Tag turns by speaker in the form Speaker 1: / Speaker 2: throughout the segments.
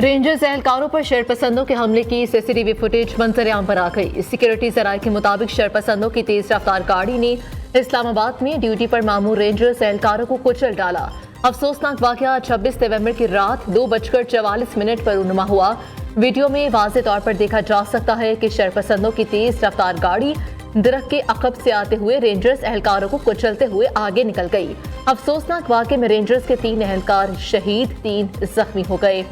Speaker 1: Rangers एहलकारों पर शरपसंदों के हमले की सीसीटीवी फुटेज मंजर-ए-आम पर आ गई। सिक्योरिटी जराये के मुताबिक शरपसंदों की तेज रफ्तार गाड़ी ने इस्लामाबाद में ड्यूटी पर मामूर रेंजर्स एहलकारों को कुचल डाला। अफसोसनाक वाकया 26 नवंबर की रात 2:44 पर रूनुमा हुआ। वीडियो में वाज़े तौर पर देखा जा सकता है कि शरपसंदों की तेज रफ्तार गाड़ी दरख्त के अकब से आते हुए रेंजर्स एहलकारों को कुचलते हुए आगे निकल गई। अफसोसनाक वाकये में रेंजर्स के 3 एहलकार शहीद, 3 जख्मी हो गए।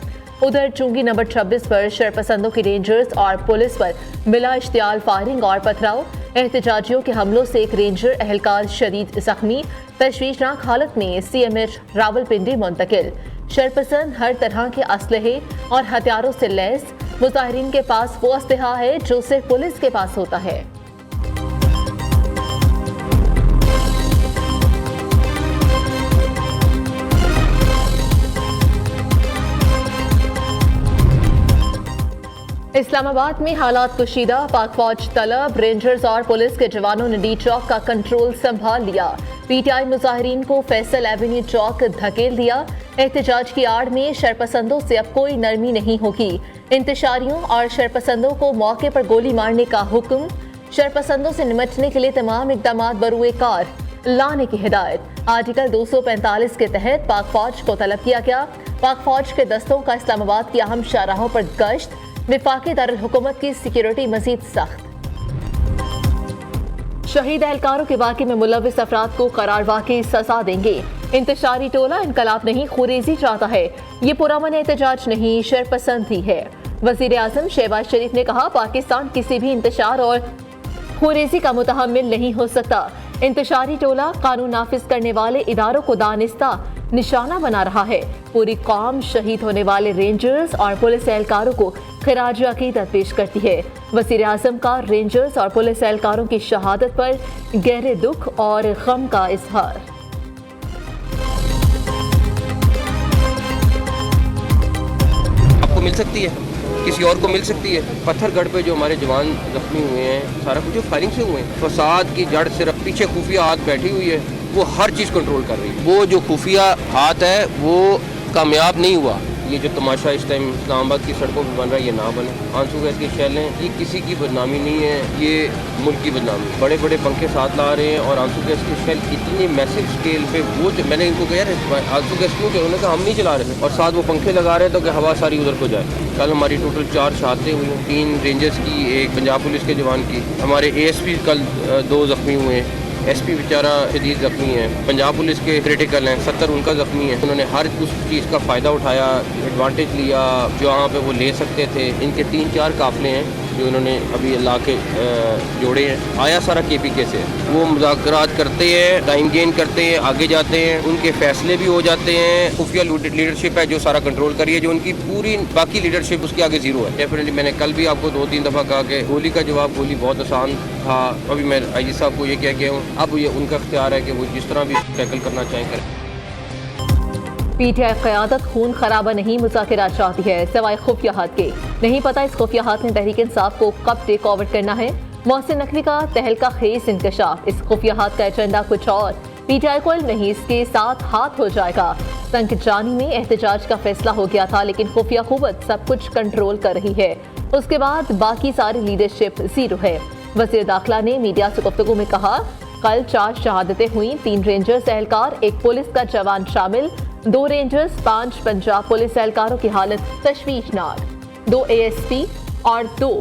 Speaker 1: उधर चुंगी नंबर 26 पर शरपसंदों की रेंजर्स और पुलिस पर मिला इश्तियाल फायरिंग और पथराव। एहतजाजियों के हमलों से एक रेंजर एहलकार शदीद जख्मी, तशवीशनाक हालत में CMH रावलपिंडी मुंतकिल। शरपसंद हर तरह के असलहे और हथियारों से लैस। मुजाहिरीन के पास वो असलहा है जो सिर्फ पुलिस के पास होता है। इस्लामाबाद में हालात कुशीदा, पाक फौज तलब, रेंजर्स और पुलिस के जवानों ने डी चौक का कंट्रोल संभाल लिया। PTI मुजाहिरीन को फैसल एवेन्यू चौक धकेल दिया। एहतजाज की आड़ में शरपसंदों से अब कोई नरमी नहीं होगी। इंतशारियों और शरपसंदों को मौके पर गोली मारने का हुक्म। शरपसंदों से निपटने के लिए तमाम इक़दामात बरूए कार लाने की हिदायत। आर्टिकल 245 के तहत पाक फौज को तलब किया गया। पाक फौज के दस्तों का इस्लामाबाद की अहम शाहराहों पर गश्त। विफाकी दारुल हुकूमत की सिक्योरिटी मजीद सख्त। शहीद एहलकारों के वाक़े में मुलविस अफराद को करार वाक़ई सजा देंगे। इंतशारी टोला इनकलाब नहीं, खुरेजी चाहता है। ये पुरअमन एहतजाज नहीं, शरपसंदी है। वज़ीर आज़म शहबाज शरीफ ने कहा, पाकिस्तान किसी भी इंतशार और खुरेजी का मुतहम्मिल नहीं हो सकता। इंतशारी टोला कानून नाफिज करने वाले इदारों को दानिस्ता निशाना बना रहा है। पूरी कौम शहीद होने वाले रेंजर्स और पुलिस एहलकारों को खिराज अकीदत पेश करती है। वज़ीर आज़म का रेंजर्स और पुलिस एहलकारों की शहादत पर गहरे दुख और गम का इजहार।
Speaker 2: आपको मिल सकती है, किसी और को मिल सकती है। पत्थरगढ़ पे जो हमारे जवान जख्मी हुए हैं, सारा कुछ जो फायरिंग से हुए हैं। फसाद की जड़ सिर्फ पीछे खुफिया हाथ बैठी हुई है, वो हर चीज़ कंट्रोल कर रही है। वो जो खुफिया हाथ है वो कामयाब नहीं हुआ। ये जो तमाशा इस टाइम इस्लामाबाद की सड़कों पर बन रहा है, ये ना बने। आंसू गैस की शैलें, ये किसी की बदनामी नहीं है, ये मुल्क की बदनामी। बड़े बड़े पंखे साथ ला रहे हैं और आंसू गैस की शैल इतनी मैसिव स्केल पे, वो मैंने इनको कहा यार आंसू गैस क्यों, उन्होंने कहा हम नहीं चला रहे थे, और साथ वो पंखे लगा रहे हैं तो कि हवा सारी उधर को जाए। कल हमारी टोटल 4 शहादतें हुई हैं, 3 रेंजर्स की, 1 पंजाब पुलिस के जवान की। हमारे ASP कल 2 जख्मी हुए हैं। SP बेचारा शदीद जख्मी है। पंजाब पुलिस के क्रिटिकल हैं, 70 उनका जख्मी है। उन्होंने हर उस चीज़ का फ़ायदा उठाया, एडवांटेज लिया जहाँ पे वो ले सकते थे। इनके 3-4 काफ़िले हैं जो इन्होंने अभी ला के जोड़े हैं। आया सारा KPK से। वो मुज़ाकरात करते हैं, टाइम गेन करते हैं, आगे जाते हैं, उनके फैसले भी हो जाते हैं। खुफिया लीडरशिप है जो सारा कंट्रोल करिए, जो उनकी पूरी बाकी लीडरशिप उसके आगे ज़ीरो है। डेफिनेटली मैंने कल भी आपको 2-3 दफ़ा कहा कि गोली का जवाब, गोली बहुत आसान था। अभी मैं IG साहब को ये कह गया हूँ, अब ये उनका इख्तियार है कि वो जिस तरह भी टैकल करना चाहें करें।
Speaker 1: PTI क़यादत खून खराबा नहीं, मुज़ाकरा चाहती है सिवाय खुफिया हाथ के। नहीं पता इस खुफिया हाथ ने तहरीक इंसाफ को कब टेक ओवर करना है। मोहसिन नकवी का तहलका खेज इंकशाफ। इस खुफिया हाथ का एजेंडा कुछ और। PTI को इल्म नहीं, इसके साथ हाथ हो जाएगा। संकजानी में एहतजाज का फैसला हो गया था, लेकिन खुफिया कुव्वत सब कुछ कंट्रोल कर रही है। उसके बाद बाकी सारी लीडरशिप जीरो है। वज़ीर दाखिला ने मीडिया से गुफ्तगू में कहा, कल 4 शहादतें हुई, 3 रेंजर्स एहलकार, 1 पुलिस का जवान शामिल, 2 रेंजर्स, 5 पंजाब पुलिस एहलकारों की हालत तशवीशनाक। 2 ASP और 2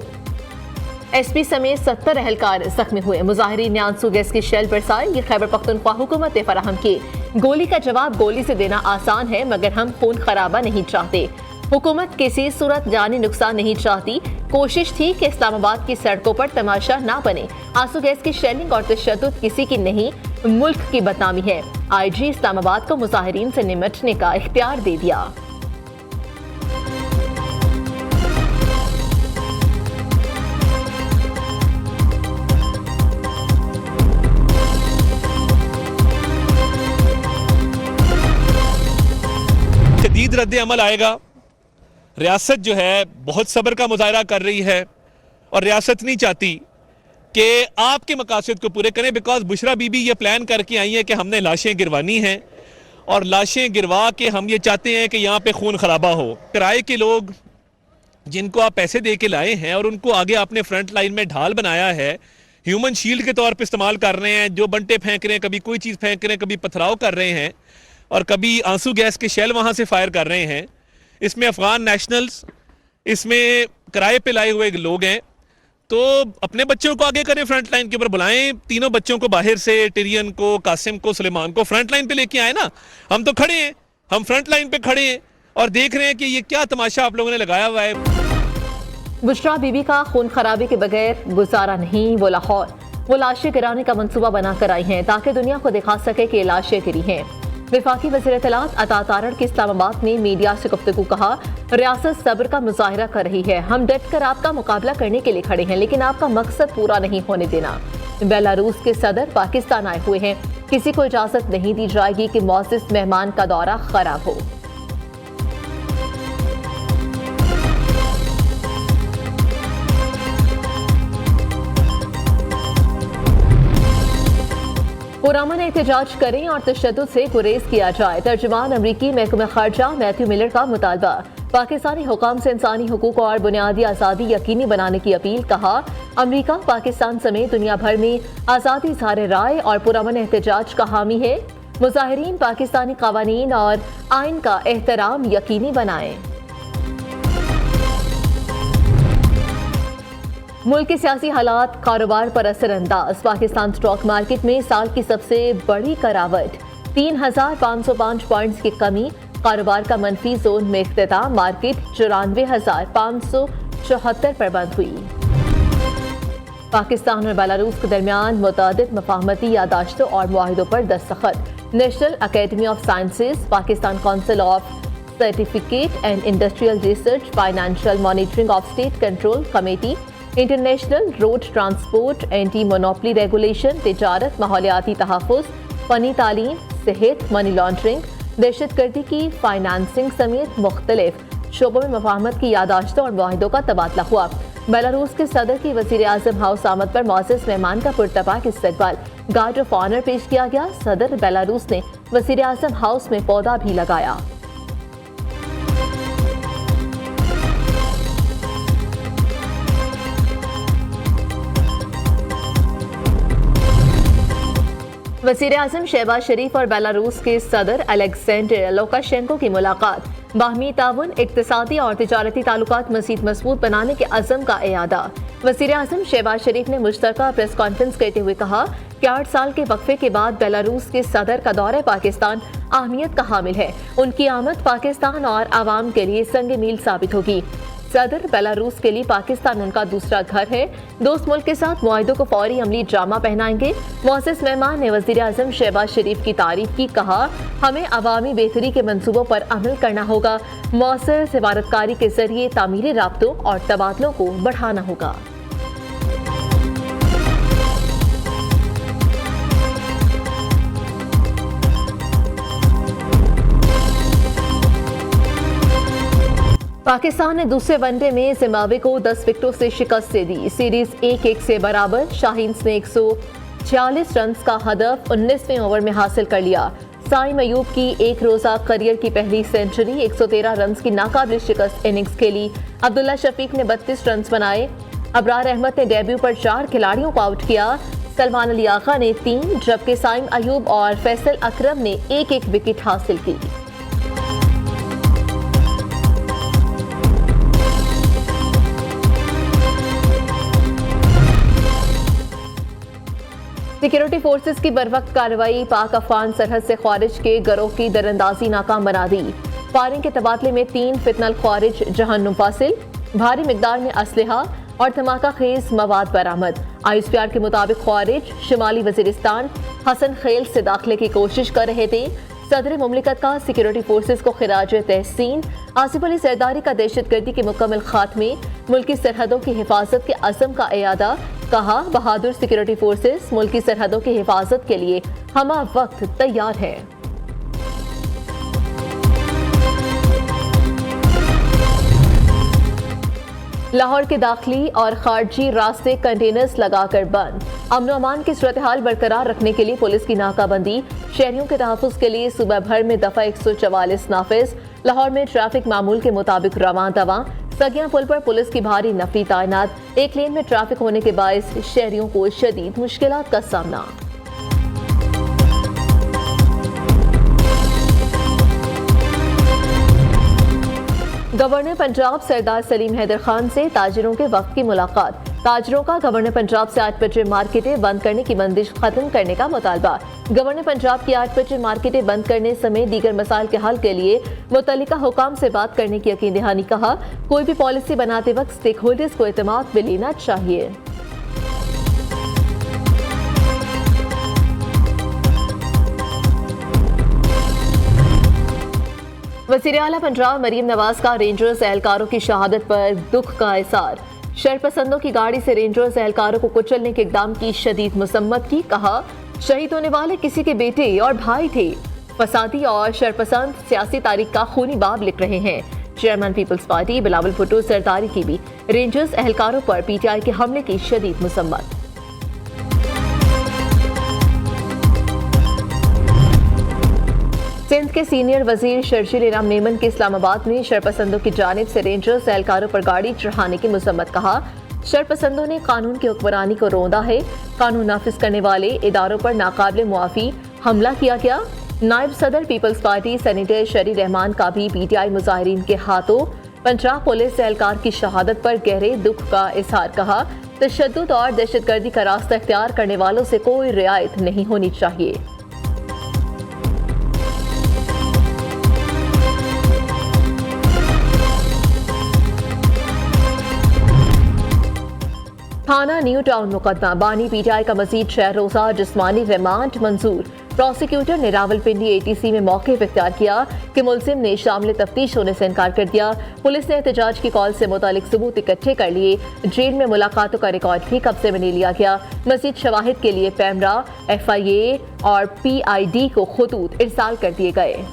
Speaker 1: SP समेत 70 एहलकार जख्मी हुए। मुजाहिरीन ने आंसू गैस की शेल बरसाए। ये खैबर पख्तूनख्वा हुकूमत ने फराहम की। गोली का जवाब गोली से देना आसान है, मगर हम खून खराबा नहीं चाहते। हुकूमत किसी सूरत जानी नुकसान नहीं चाहती। कोशिश थी कि इस्लामाबाद की सड़कों पर तमाशा ना बने। आंसू गैस की शेलिंग और तशद्दुद किसी की नहीं, मुल्क की बदनामी है। IG इस्लामाबाद को मुजाहिरीन से निपटने का इख्तियार दे दिया।
Speaker 3: शदीद रद्द अमल आएगा। रियासत जो है बहुत सब्र का मुजाहरा कर रही है और रियासत नहीं चाहती कि आपके मकासद को पूरे करें। बिकॉज बुशरा बीबी ये प्लान करके आई है कि हमने लाशें गिरवानी हैं और लाशें गिरवा के हम ये चाहते हैं कि यहाँ पे खून खराबा हो। किराए के लोग जिनको आप पैसे दे के लाए हैं और उनको आगे आपने फ्रंट लाइन में ढाल बनाया है, ह्यूमन शील्ड के तौर पे इस्तेमाल कर रहे हैं, जो बंटे फेंक रहे हैं, कभी कोई चीज़ फेंक रहे हैं, कभी पथराव कर रहे हैं और कभी आंसू गैस के शेल वहाँ से फायर कर रहे हैं। इसमें अफगान नेशनल्स, इसमें किराए पे लाए हुए लोग हैं। तो अपने बच्चों को आगे करें, फ्रंट लाइन के ऊपर बुलाएं तीनों बच्चों को बाहर से, टिरियन को, कासिम को, सुलेमान को फ्रंट लाइन पे लेके आए ना। हम तो खड़े हैं, हम फ्रंट लाइन पे खड़े हैं और देख रहे हैं कि ये क्या तमाशा आप लोगों ने लगाया हुआ है।
Speaker 1: बुशरा बीबी का खून खराबे के बगैर गुजारा नहीं, वो लाहौर। वो लाशें गिराने का मंसूबा बनाकर आई हैं ताकि दुनिया को दिखा सके कि लाशें गिरी हैं। वफाकी वज़ीर इत्तलात अता तारड़ के इस्लामाबाद में मीडिया से गुफ्तगू कहा, रियासत सब्र का मुजाहिरा कर रही है, हम डट कर आपका मुकाबला करने के लिए खड़े हैं, लेकिन आपका मकसद पूरा नहीं होने देना। बेलारूस के सदर पाकिस्तान आए हुए हैं, किसी को इजाजत नहीं दी जाएगी कि मुअज़्ज़ज़ मेहमान का दौरा खराब हो। पुरअमन एहतजाज करें और तशद्दुद से गुरेज किया जाए, तर्जुमान अमरीकी महकमा खारजा मैथ्यू मिलर का मुतालबा। पाकिस्तानी हुकाम से इंसानी हुकूक और बुनियादी आज़ादी यकीनी बनाने की अपील। कहा, अमरीका पाकिस्तान समेत दुनिया भर में आज़ादी इज़हार राय और पुरअमन एहतजाज का हामी है। मुजाहिरीन पाकिस्तानी क़वानीन और आइन का एहतराम यकीनी बनाएं। मुल्क के सियासी हालात कारोबार पर असरअंदाज। पाकिस्तान स्टॉक मार्केट में साल की सबसे बड़ी गिरावट, 3,505 पॉइंट्स की कमी। कारोबार का मनफी जोन में इख्तिताम, मार्केट 94,574 पर बंद हुई। पाकिस्तान और बेलारूस के दरमियान मुतअद्दिद मफाहमती यादाश्तों और मुआहिदों पर दस्तखत। National academy of sciences, Pakistan council of certificate and industrial research, financial monitoring of state control committee, international road transport, anti monopoly regulation, तिजारत, माहौलियाती तहफ़्फ़ुज़, फ़नी तालीम, सेहत, मनी लॉन्ड्रिंग, दहशतगर्दी की फाइनेंसिंग समेत मुख्तलिफ शोबों में मफाहमत की यादाश्तों और मुआहिदों का तबादला हुआ। बेलारूस के सदर की वज़ीर आज़म हाउस आमद पर मुअज़्ज़ज़ मेहमान का पुरतपाक इस्तकबाल, गार्ड ऑफ ऑनर पेश किया गया। सदर बेलारूस ने वज़ीर आज़म हाउस में पौधा भी लगाया। वज़ीर आज़म शहबाज शरीफ और बेलारूस के सदर अलेक्जेंडर लुकाशेंको की मुलाकात। बाहमी ताउन, इक़्तिसादी और तिजारती ताल्लुकात मज़ीद मज़बूत बनाने के अज़म का इयादा। वज़ीर आज़म शहबाज शरीफ ने मुश्तरका प्रेस कॉन्फ्रेंस करते हुए कहा कि 8 साल के वक्फे के बाद बेलारूस के सदर का दौरा पाकिस्तान अहमियत का हामिल है। उनकी आमद पाकिस्तान और आवाम के लिए संग मील साबित होगी। सदर बेलारूस के लिए पाकिस्तान उनका दूसरा घर है। दोस्त मुल्क के साथ मुआहिदों को फौरी अमली जामा पहनाएंगे। मुअज़्ज़ज़ मेहमान ने वज़ीर आज़म शहबाज शरीफ की तारीफ की। कहा, हमें अवामी बेहतरी के मंसूबों पर अमल करना होगा। मौसर सिफारतकारी के जरिए तामीरी राब्तों और तबादलों को बढ़ाना होगा। पाकिस्तान ने दूसरे वनडे में जिम्बाब्वे को 10 विकेटों से शिकस्त दे दी। सीरीज 1-1 से बराबर। शाहीन्स ने 146 रन का हदफ 19वें ओवर में हासिल कर लिया। साइम अयूब की एक रोजा करियर की पहली सेंचुरी, 113 रन की नाकाबिल शिकस्त इनिंग्स खेली। अब्दुल्ला शफीक ने 32 रन बनाए। अबरार अहमद ने डेब्यू पर 4 खिलाड़ियों को आउट किया। सलमान अली आगा ने 3, जबकि साइम अयूब और फैसल अकरम ने 1-1 विकेट हासिल की। सिक्योरिटी फोर्सेस की बरवक्त कार्रवाई पाक अफगान सरहद से ख्वारिज के गिरोह की दरअंदाजी नाकाम बना दी। फायरिंग के तबादले में 3 फितनल ख्वारिज जहन्नुम फासिल। भारी मिकदार में असलहा और धमाका खेज मवाद बरामद। ISPR के मुताबिक ख्वारिज शुमाली वजीरिस्तान हसन खेल से दाखिले की कोशिश कर रहे थे। सदर मुमलिकत का सिक्योरिटी फोर्सेस को खिराज तहसीन। आसिफ अली सरदारी का दहशतगर्दी के मुकम्मल खात्मे, मुल्की सरहदों की हिफाजत के अज़म का इयादा। कहा, बहादुर सिक्योरिटी फोर्सेस मुल्की सरहदों की हिफाजत के लिए हमा वक्त तैयार है। लाहौर के दाखिली और खारजी रास्ते कंटेनर्स लगाकर बंद। अमन अमान की सूरत हाल बरकरार रखने के लिए पुलिस की नाकाबंदी, शहरियों के तहफ़्फ़ुज़ के लिए सुबह भर में दफ़ा 144 नाफिज। लाहौर में ट्रैफिक मामूल के मुताबिक रवां दवां। सगिया पुल पर पुलिस की भारी नफरी तैनात। एक लेन में ट्रैफिक होने के बायस शहरियों को शदीद मुश्किलात का सामना। गवर्नर पंजाब सरदार सलीम हैदर खान से ताजिरों के वक्त की मुलाकात। ताजिरों का गवर्नर पंजाब से 8 बजे मार्केटें बंद करने की बंदिश खत्म करने का मुतालबा। गवर्नर पंजाब की 8 बजे मार्केटें बंद करने समेत दीगर मसाइल के हल के लिए मुतल्लिका हुकाम से बात करने की यकीन दहानी। कहा, कोई भी पॉलिसी बनाते वक्त स्टेक होल्डर्स को एतमाद में लेना चाहिए। वज़ीर आला पंजाब मरीम नवाज का रेंजर्स एहलकारों की शहादत पर दुख का इज़हार। शरपसंदों की गाड़ी से रेंजर्स एहलकारों को कुचलने के इक़दाम की शदीद मसम्मत की। कहा, शहीद होने वाले किसी के बेटे और भाई थे। फसादी और शरपसंद सियासी तारीख का खूनी बाब लिख रहे हैं। Chairman people's party Bilawal Bhutto Zardari की भी रेंजर्स एहलकारों पर PTI के हमले की शदीद मसम्मत। सिंध के सीनियर वजीर शर्जील इनाम मेमन के इस्लामाबाद में शरपसंदों की जानिब से रेंजर्स एहलकारों पर गाड़ी चढ़ाने की मसम्मत। कहा, शरपसंदों ने कानून की हुक्मरानी को रौंदा है। कानून नाफिज करने वाले इदारों पर नाकाबिल मुआफी हमला किया गया। नायब सदर पीपल्स पार्टी सेनेटर शरी रहमान का भी PTI मुजाहिरीन के हाथों पंजाब पुलिस एहलकार की शहादत पर गहरे दुख का इजहार। कहा, तशद्दुद और दहशतगर्दी का रास्ता इख्तियार करने वालों से कोई रियायत नहीं होनी चाहिए। थाना न्यू टाउन मुकदमा बानी PTI का मजीद 6 रोजा जिस्मानी रिमांड मंजूर। प्रोसिक्यूटर ने रावलपिंडी ATC में मौके पर इख्तियार किया कि मुलजिम ने शामिल तफ्तीश होने से इनकार कर दिया। पुलिस ने एहतजाज की कॉल से मुतालिक सबूत इकट्ठे कर लिए। जेल में मुलाकातों का रिकॉर्ड भी कब्जे में ले लिया गया। मजीद शवाहिद के लिए पैमरा, FIA और PID को खतूत इरसाल कर दिए गए।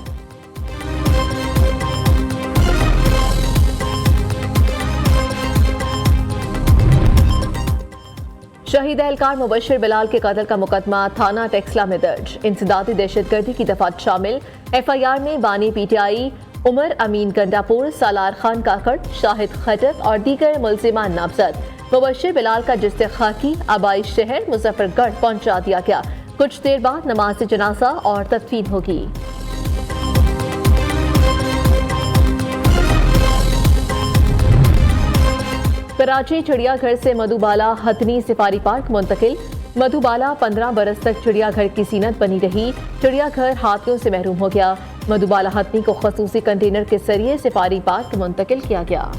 Speaker 1: शहीद एहलकार मुबश्शिर बिलाल के कत्ल का मुकदमा थाना टेक्सला में दर्ज। इंसदादी दहशतगर्दी की दफात शामिल। FIR में बानी PTI उमर अमीन गंडापुर, सालार खान काकड़, शाहिद खटक और दीगर मुल्जिमान नामजद। मुबश्शिर बिलाल का जिस्ते खाकी आबाई शहर मुजफ्फरगढ़ पहुंचा दिया गया। कुछ देर बाद नमाज जनाजा और तदफीन होगी। कराची चिड़ियाघर से मधुबाला हथनी सफारी पार्क मुंतकिल। मधुबाला 15 बरस तक चिड़ियाघर की जीनत बनी रही। चिड़ियाघर हाथियों से महरूम हो गया। मधुबाला हथनी को खसूसी कंटेनर के जरिए सफारी पार्क मुंतकिल किया गया।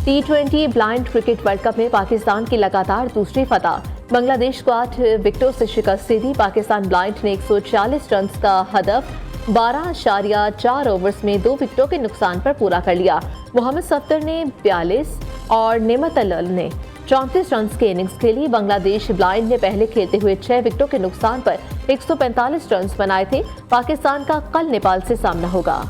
Speaker 1: T20 blind cricket world cup में पाकिस्तान की लगातार दूसरी फतह। बांग्लादेश को 8 विकेटों से शिकस्त दे दी। पाकिस्तान ब्लाइंड ने 140 रन का हदफ 12.4 ओवर्स में 2 विकेटों के नुकसान पर पूरा कर लिया। मोहम्मद सफ्तर ने 42 और नेमत अल्ल ने 34 रन के इनिंग्स खेली। बांग्लादेश ब्लाइंड ने पहले खेलते हुए 6 विकेटों के नुकसान पर 145 रन बनाए थे। पाकिस्तान का कल नेपाल से सामना होगा।